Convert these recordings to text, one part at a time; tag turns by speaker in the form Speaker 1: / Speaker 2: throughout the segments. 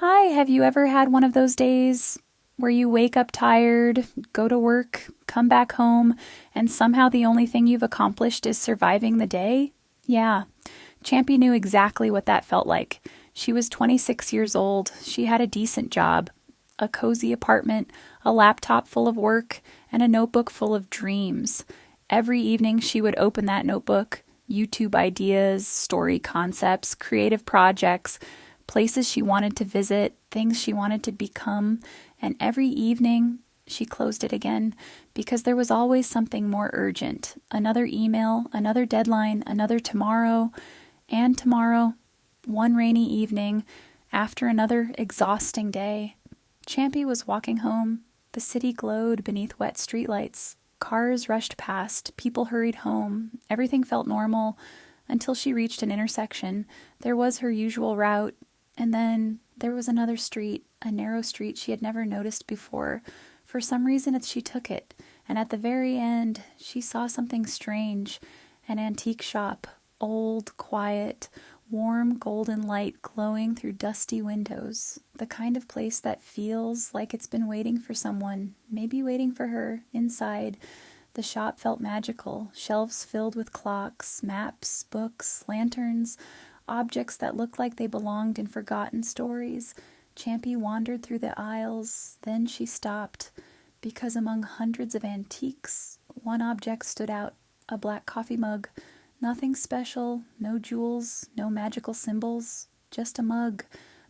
Speaker 1: Hi, have you ever had one of those days where you wake up tired, go to work, come back home, and somehow the only thing you've accomplished is surviving the day? Yeah, Champie knew exactly what that felt like. She was 26 years old. She had a decent job, a cozy apartment, a laptop full of work, and a notebook full of dreams. Every evening she would open that notebook, YouTube ideas, story concepts, creative projects, places she wanted to visit, things she wanted to become, and every evening she closed it again because there was always something more urgent. Another email, another deadline, another tomorrow, and tomorrow, one rainy evening, after another exhausting day. Champie was walking home. The city glowed beneath wet streetlights. Cars rushed past, people hurried home. Everything felt normal until she reached an intersection. There was her usual route, and then there was another street, a narrow street she had never noticed before. For some reason, she took it, and at the very end, she saw something strange, an antique shop, old, quiet, warm golden light glowing through dusty windows, the kind of place that feels like it's been waiting for someone, maybe waiting for her, inside. The shop felt magical, shelves filled with clocks, maps, books, lanterns, objects that looked like they belonged in forgotten stories. Champie wandered through the aisles, then she stopped, because among hundreds of antiques, one object stood out, a black coffee mug. Nothing special, no jewels, no magical symbols, just a mug,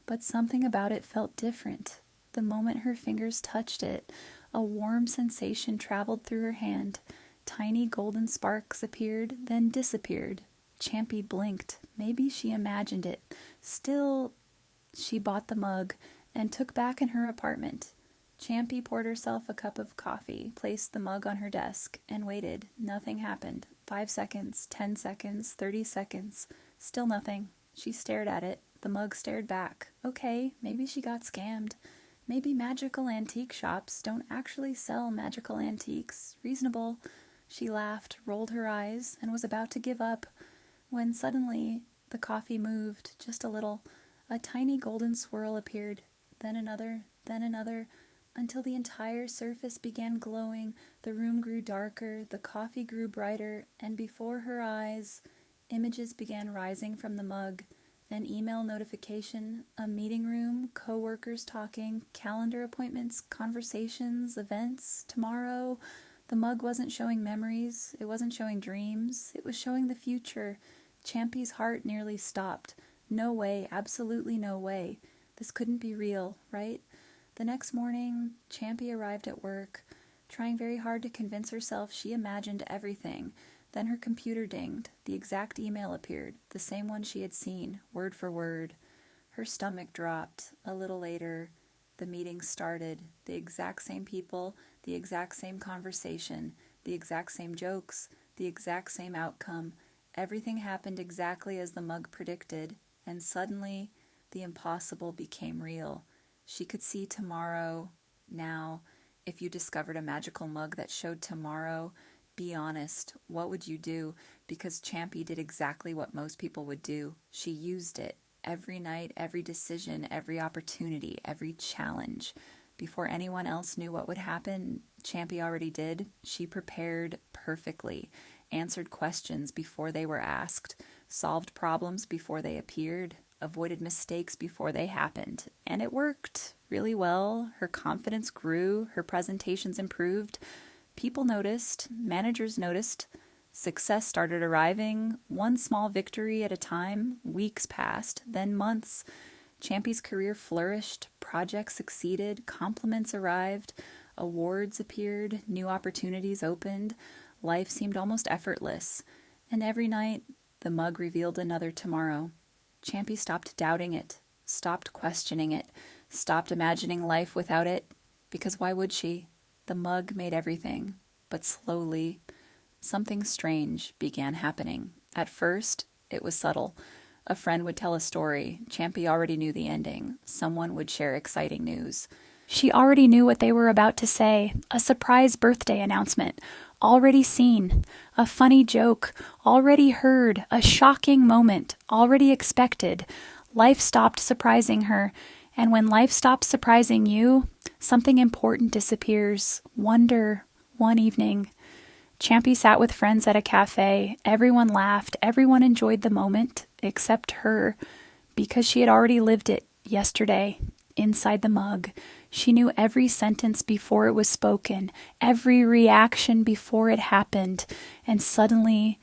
Speaker 1: but something about it felt different. The moment her fingers touched it, a warm sensation traveled through her hand. Tiny golden sparks appeared, then disappeared. Champie blinked. Maybe she imagined it. Still, she bought the mug and took back in her apartment. Champie poured herself a cup of coffee, placed the mug on her desk, and waited. Nothing happened. 5 seconds, 10 seconds, 30 seconds. Still nothing. She stared at it. The mug stared back. Okay, maybe she got scammed. Maybe magical antique shops don't actually sell magical antiques. Reasonable. She laughed, rolled her eyes, and was about to give up when suddenly the coffee moved just a little. A tiny golden swirl appeared, then another, until the entire surface began glowing. The room grew darker, the coffee grew brighter, and before her eyes, images began rising from the mug. An email notification, a meeting room, co-workers talking, calendar appointments, conversations, events, tomorrow. The mug wasn't showing memories, it wasn't showing dreams, it was showing the future. Champie's heart nearly stopped. No way, absolutely no way. This couldn't be real, right? The next morning, Champie arrived at work, trying very hard to convince herself she imagined everything. Then her computer dinged. The exact email appeared, the same one she had seen, word for word. Her stomach dropped. A little later, the meeting started. The exact same people, the exact same conversation, the exact same jokes, the exact same outcome. Everything happened exactly as the mug predicted, and suddenly the impossible became real. She could see tomorrow. Now, if you discovered a magical mug that showed tomorrow, be honest, what would you do? Because Champie did exactly what most people would do. She used it. Every night, every decision, every opportunity, every challenge. Before anyone else knew what would happen, Champie already did. She prepared perfectly, answered questions before they were asked, solved problems before they appeared, avoided mistakes before they happened. And it worked really well. Her confidence grew, her presentations improved. People noticed, managers noticed, success started arriving, one small victory at a time. Weeks passed, then months. Champie's career flourished, projects succeeded, compliments arrived, awards appeared, new opportunities opened. Life seemed almost effortless. And every night, the mug revealed another tomorrow. Champie stopped doubting it, stopped questioning it, stopped imagining life without it, because why would she? The mug made everything, but slowly, something strange began happening. At first, it was subtle. A friend would tell a story. Champie already knew the ending. Someone would share exciting news. She already knew what they were about to say. A surprise birthday announcement. Already seen. A funny joke. Already heard. A shocking moment. Already expected. Life stopped surprising her. And when life stops surprising you, something important disappears. Wonder. One evening, Champie sat with friends at a cafe. Everyone laughed. Everyone enjoyed the moment, except her, because she had already lived it yesterday, inside the mug. She knew every sentence before it was spoken, every reaction before it happened, and suddenly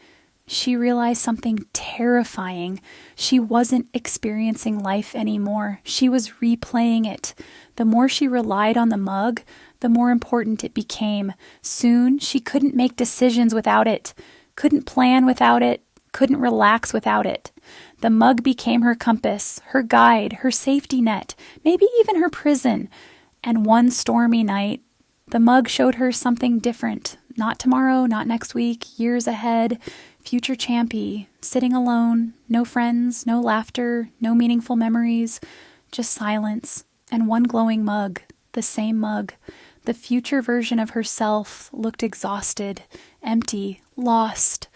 Speaker 1: she realized something terrifying. She wasn't experiencing life anymore. She was replaying it. The more she relied on the mug, the more important it became. Soon, she couldn't make decisions without it, couldn't plan without it, couldn't relax without it. The mug became her compass, her guide, her safety net, maybe even her prison. And one stormy night, the mug showed her something different. Not tomorrow, not next week, years ahead. Future Champie, sitting alone, no friends, no laughter, no meaningful memories, just silence, and one glowing mug, the same mug. The future version of herself looked exhausted, empty, lost.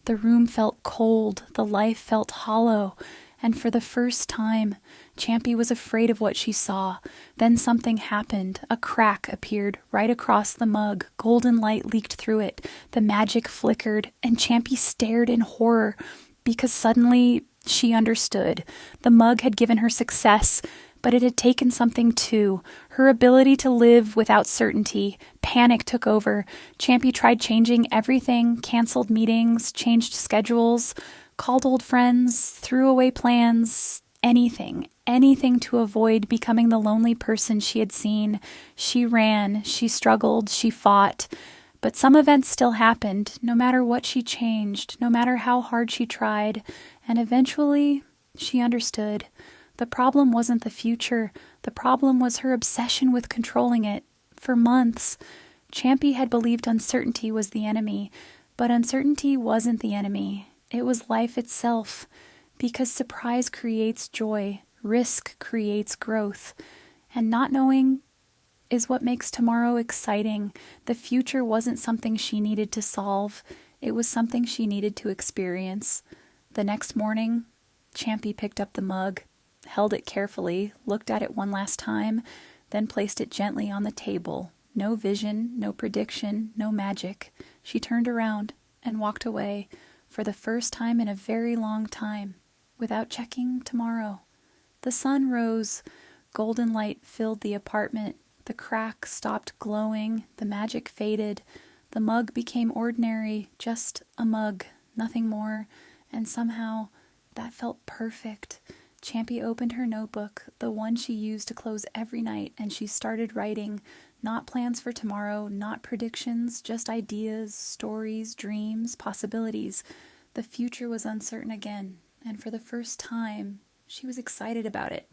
Speaker 1: The room felt cold, the life felt hollow, and for the first time, Champie was afraid of what she saw. Then something happened. A crack appeared right across the mug. Golden light leaked through it. The magic flickered, and Champie stared in horror because suddenly she understood. The mug had given her success, but it had taken something too. Her ability to live without certainty. Panic took over. Champie tried changing everything, canceled meetings, changed schedules, called old friends, threw away plans, anything to avoid becoming the lonely person she had seen. She ran, she struggled, she fought. But some events still happened, no matter what she changed, no matter how hard she tried. And eventually, she understood. The problem wasn't the future. The problem was her obsession with controlling it. For months, Champie had believed uncertainty was the enemy, but uncertainty wasn't the enemy. It was life itself, because surprise creates joy, risk creates growth, and not knowing is what makes tomorrow exciting. The future wasn't something she needed to solve. It was something she needed to experience. The next morning, Champie picked up the mug, held it carefully, looked at it one last time, then placed it gently on the table. No vision, no prediction, no magic. She turned around and walked away for the first time in a very long time, without checking tomorrow. The sun rose. Golden light filled the apartment. The crack stopped glowing. The magic faded. The mug became ordinary, just a mug, nothing more. And somehow, that felt perfect. Champie opened her notebook, the one she used to close every night, and she started writing. Not plans for tomorrow, not predictions, just ideas, stories, dreams, possibilities. The future was uncertain again, and for the first time, she was excited about it.